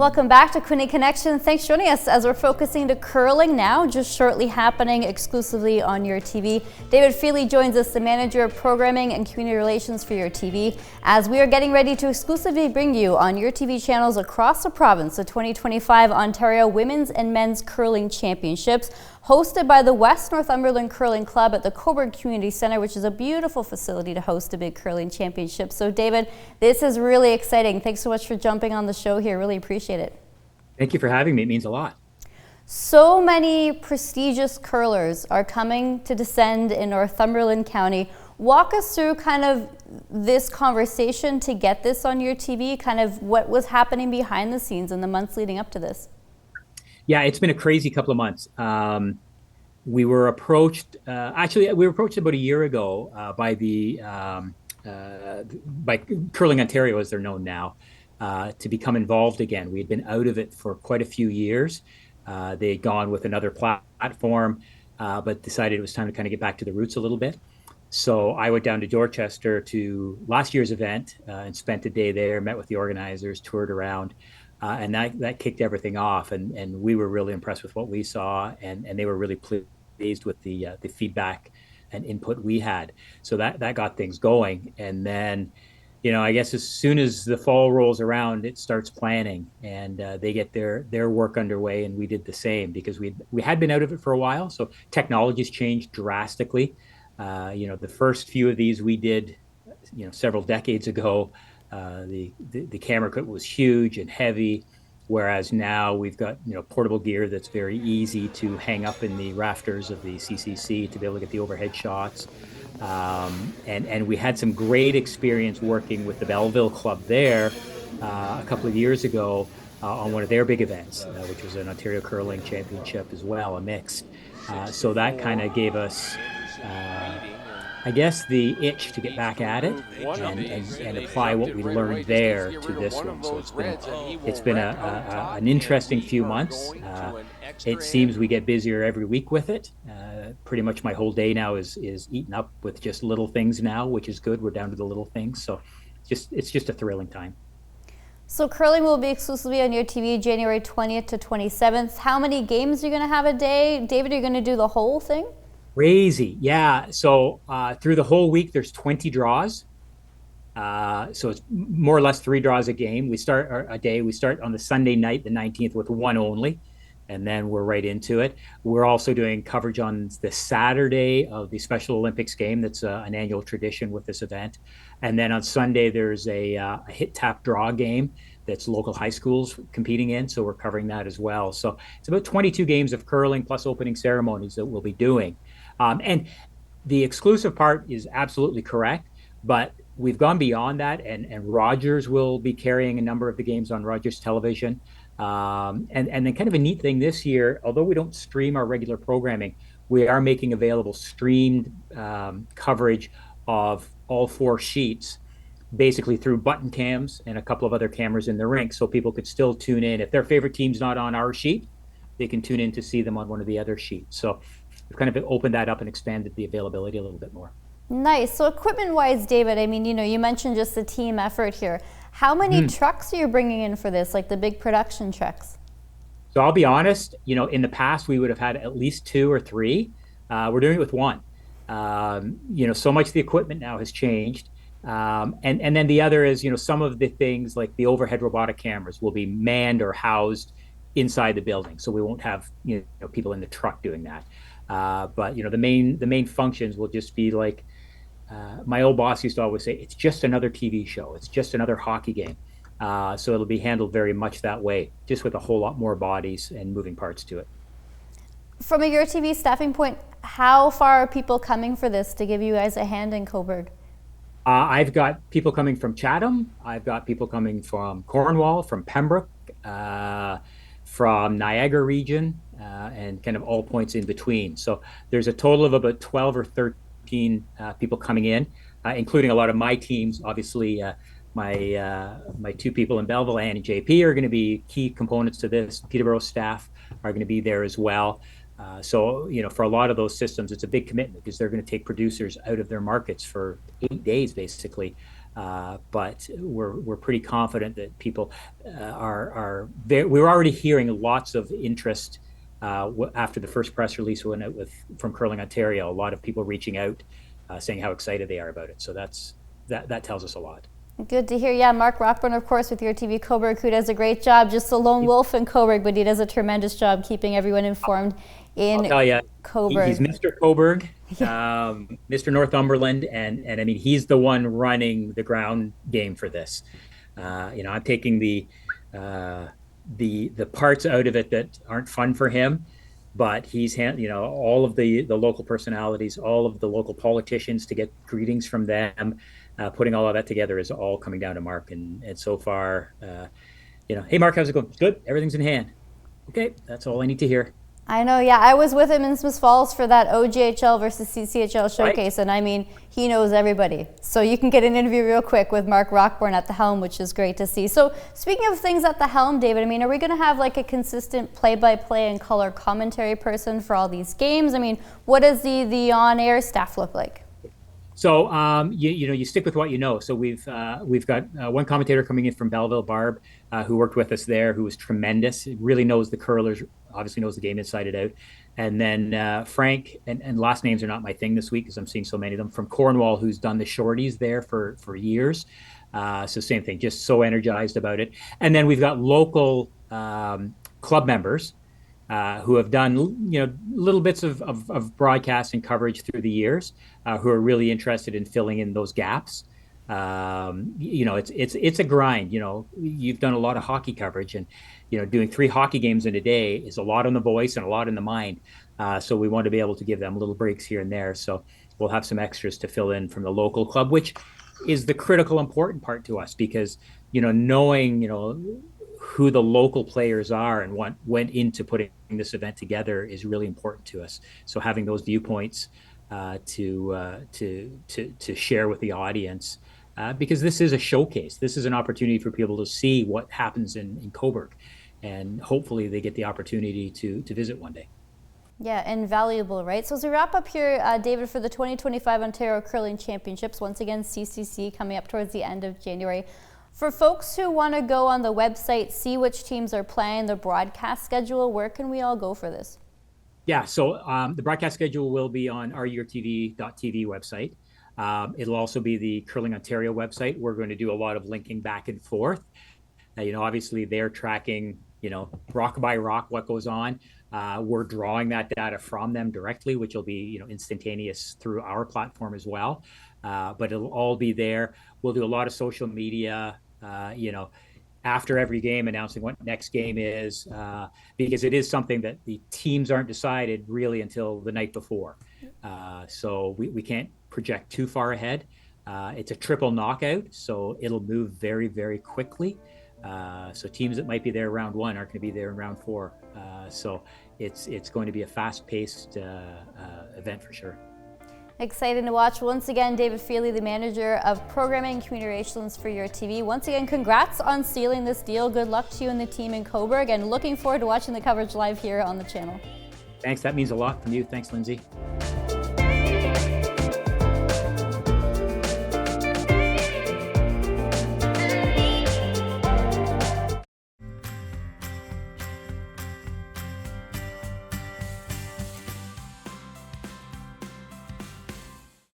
Welcome back to Quinte Connection. Thanks for joining us as we're focusing to curling now, just shortly happening exclusively on YourTV. David Feeley joins us, the Manager of Programming and Community Relations for YourTV, as we are getting ready to exclusively bring you on YourTV channels across the province the 2025 Ontario Women's and Men's Curling Championships, hosted by the West Northumberland Curling Club at the Cobourg Community Centre, which is a beautiful facility to host a big curling championship. So David, this is really exciting. Thanks so much for jumping on the show here. Really appreciate it. Thank you for having me. It means a lot. So many prestigious curlers are coming to descend in Northumberland County. Walk us through kind of this conversation to get this on YourTV, kind of what was happening behind the scenes in the months leading up to this. Yeah, it's been a crazy couple of months. We were approached, about a year ago by by Curling Ontario, as they're known now, to become involved again. We had been out of it for quite a few years. They had gone with another platform, but decided it was time to kind of get back to the roots a little bit. So I went down to Dorchester to last year's event and spent a day there, met with the organizers, toured around. And that kicked everything off, and we were really impressed with what we saw, and they were really pleased with the feedback and input we had. So that got things going. And then, I guess as soon as the fall rolls around, it starts planning, and they get their work underway, and we did the same because we had been out of it for a while. So technology's changed drastically. The first few of these we did, several decades ago. The camera equipment was huge and heavy, whereas now we've got portable gear that's very easy to hang up in the rafters of the CCC to be able to get the overhead shots. And we had some great experience working with the Belleville Club there a couple of years ago on one of their big events, which was an Ontario Curling Championship as well, a mixed. So that kind of gave us I guess the itch to get back at it and apply what we learned there to this one. So it's been an interesting few months. It seems we get busier every week with it. Pretty much my whole day now is eaten up with just little things now, which is good. We're down to the little things. So it's just a thrilling time. So curling will be exclusively on YourTV January 20th to 27th. How many games are you going to have a day? David, are you going to do the whole thing? Crazy. Yeah. So through the whole week, there's 20 draws. So it's more or less 3 draws a game. We start on the Sunday night, the 19th, with one only, and then we're right into it. We're also doing coverage on the Saturday of the Special Olympics game. That's an annual tradition with this event. And then on Sunday, there's a hit tap draw game that's local high schools competing in. So we're covering that as well. So it's about 22 games of curling plus opening ceremonies that we'll be doing. And the exclusive part is absolutely correct, but we've gone beyond that, and Rogers will be carrying a number of the games on Rogers television. And then kind of a neat thing this year, although we don't stream our regular programming, we are making available streamed coverage of all 4 sheets, basically through button cams and a couple of other cameras in the rink, so people could still tune in. If their favorite team's not on our sheet, they can tune in to see them on one of the other sheets. So we've kind of opened that up and expanded the availability a little bit more. Nice. So equipment-wise, David, I mean, you mentioned just the team effort here. How many trucks are you bringing in for this, like the big production trucks? So I'll be honest, in the past, we would have had at least 2 or 3. We're doing it with 1. So much the equipment now has changed. And then the other is, some of the things like the overhead robotic cameras will be manned or housed inside the building. So we won't have, people in the truck doing that. But the main functions will just be like, my old boss used to always say, it's just another TV show. It's just another hockey game. So it'll be handled very much that way, just with a whole lot more bodies and moving parts to it. From a YourTV staffing point, how far are people coming for this to give you guys a hand in Cobourg? I've got people coming from Chatham. I've got people coming from Cornwall, from Pembroke, from Niagara region, and kind of all points in between. So there's a total of about 12 or 13 people coming in, including a lot of my teams. Obviously, my 2 people in Belleville, Ann and JP, are going to be key components to this. Peterborough staff are going to be there as well. So, for a lot of those systems, it's a big commitment because they're going to take producers out of their markets for 8 days, basically, But we're pretty confident that people are very, we're already hearing lots of interest after the first press release went out from Curling Ontario. A lot of people reaching out, saying how excited they are about it. So that tells us a lot. Good to hear. Yeah, Mark Rockburn, of course, with YourTV Cobourg, who does a great job, just a lone wolf in Cobourg, but he does a tremendous job keeping everyone informed in I'll tell you, Cobourg. he's Mr. Cobourg, Mr. Northumberland, and I mean he's the one running the ground game for this. I'm taking the parts out of it that aren't fun for him, but he's all of the local personalities, all of the local politicians to get greetings from them. Putting all of that together is all coming down to Mark, and so far, hey Mark, how's it going? Good, everything's in hand. Okay, that's all I need to hear. I know, yeah. I was with him in Smith Falls for that OGHL versus CCHL showcase, right. And I mean, he knows everybody. So you can get an interview real quick with Mark Rockburn at the helm, which is great to see. So speaking of things at the helm, David, I mean, are we going to have like a consistent play-by-play and color commentary person for all these games? I mean, what does the on-air staff look like? So you stick with what you know. So we've got one commentator coming in from Belleville, Barb, who worked with us there, who was tremendous. He really knows the curlers, obviously knows the game inside and out. And then Frank, and last names are not my thing this week because I'm seeing so many of them, from Cornwall, who's done the shorties there for years. So same thing, just so energized about it. And then we've got local club members who have done little bits of broadcasting coverage through the years, who are really interested in filling in those gaps. It's a grind. You've done a lot of hockey coverage, and doing 3 hockey games in a day is a lot on the voice and a lot in the mind. So we want to be able to give them little breaks here and there. So we'll have some extras to fill in from the local club, which is the critical important part to us, because knowing who the local players are and what went into putting this event together is really important to us. So having those viewpoints to share with the audience, because this is a showcase. This is an opportunity for people to see what happens in Cobourg, and hopefully they get the opportunity to visit one day. Yeah, invaluable, right? So as we wrap up here, David, for the 2025 Ontario Curling Championships, once again, CCC coming up towards the end of January. For folks who want to go on the website, see which teams are playing, the broadcast schedule, where can we all go for this? Yeah, so the broadcast schedule will be on our YourTV.tv website. It'll also be the Curling Ontario website. We're going to do a lot of linking back and forth. Obviously they're tracking, rock by rock what goes on. We're drawing that data from them directly, which will be, instantaneous through our platform as well. But it'll all be there. We'll do a lot of social media, after every game, announcing what next game is, because it is something that the teams aren't decided really until the night before. So we can't project too far ahead. It's a triple knockout, so it'll move very, very quickly. So teams that might be there round 1 aren't going to be there in round 4. So it's going to be a fast-paced event for sure. Exciting to watch. Once again, David Feeley, the manager of programming and community relations for YourTV. Once again, congrats on sealing this deal. Good luck to you and the team in Cobourg, and looking forward to watching the coverage live here on the channel. Thanks. That means a lot from you. Thanks, Lindsay.